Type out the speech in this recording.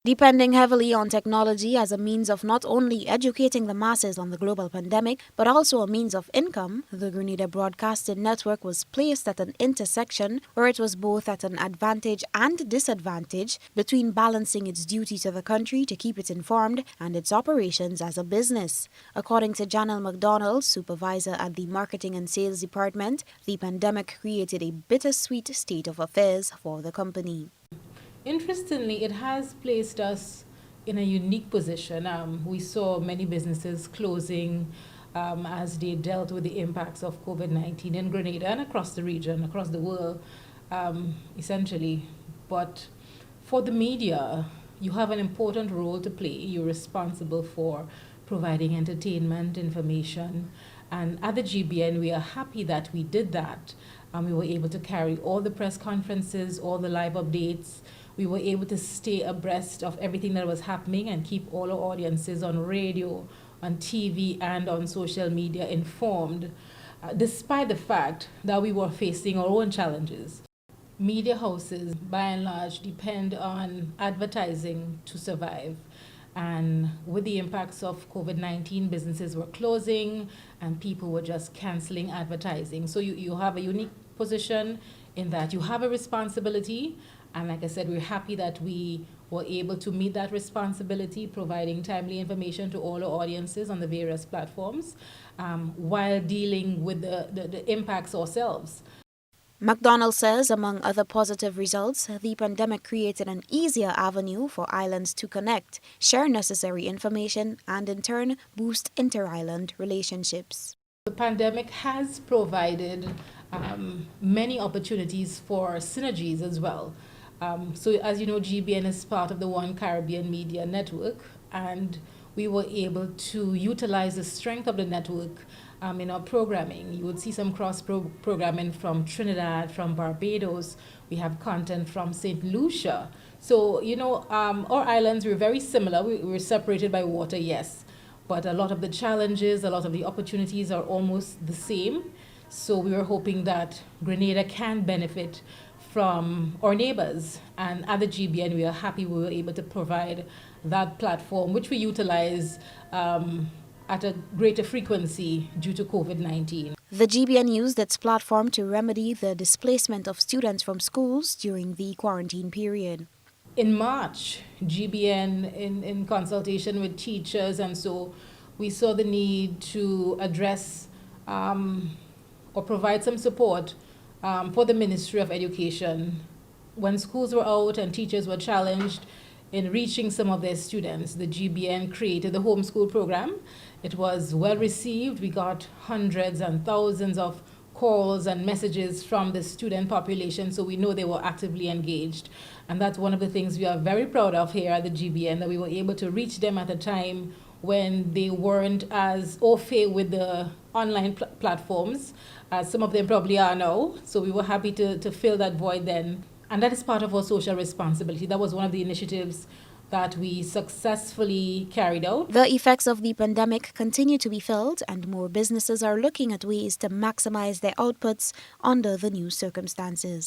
Depending heavily on technology as a means of not only educating the masses on the global pandemic, but also a means of income, the Grenada Broadcasting Network was placed at an intersection where it was both at an advantage and disadvantage between balancing its duty to the country to keep it informed and its operations as a business. According to Janelle McDonald, supervisor at the Marketing and Sales Department, the pandemic created a bittersweet state of affairs for the company. Interestingly, it has placed us in a unique position. We saw many businesses closing as they dealt with the impacts of COVID-19 in Grenada and across the region, across the world, essentially. But for the media, you have an important role to play. You're responsible for providing entertainment, information. And at the GBN, we are happy that we did that. We were able to carry all the press conferences, all the live updates. We were able to stay abreast of everything that was happening and keep all our audiences on radio, on TV, and on social media informed, despite the fact that we were facing our own challenges. Media houses, by and large, depend on advertising to survive. And with the impacts of COVID-19, businesses were closing and people were just canceling advertising. So you have a unique position in that you have a responsibility. And like I said, we're happy that we were able to meet that responsibility, providing timely information to all our audiences on the various platforms while dealing with the impacts ourselves. McDonald says, among other positive results, the pandemic created an easier avenue for islands to connect, share necessary information, and in turn boost inter-island relationships. The pandemic has provided many opportunities for synergies as well. So as you know, GBN is part of the One Caribbean Media Network, and we were able to utilize the strength of the network in our programming. You would see some cross-programming from Trinidad, from Barbados. We have content from St. Lucia. So, you know, our islands were very similar. We're separated by water, yes, but a lot of the challenges, a lot of the opportunities are almost the same. So we were hoping that Grenada can benefit from our neighbors. And at the GBN, we are happy we were able to provide that platform, which we utilize at a greater frequency due to COVID-19. The GBN used its platform to remedy the displacement of students from schools during the quarantine period. In March, GBN, in consultation with teachers, and so we saw the need to address or provide some support for the Ministry of Education. When schools were out and teachers were challenged in reaching some of their students, the GBN created the homeschool program. It was well received. We got hundreds and thousands of calls and messages from the student population, so we know they were actively engaged. And that's one of the things we are very proud of here at the GBN, that we were able to reach them at a time when they weren't as au fait with the online platforms, as some of them probably are now. So we were happy to fill that void then. And that is part of our social responsibility. That was one of the initiatives that we successfully carried out. The effects of the pandemic continue to be felt, and more businesses are looking at ways to maximize their outputs under the new circumstances.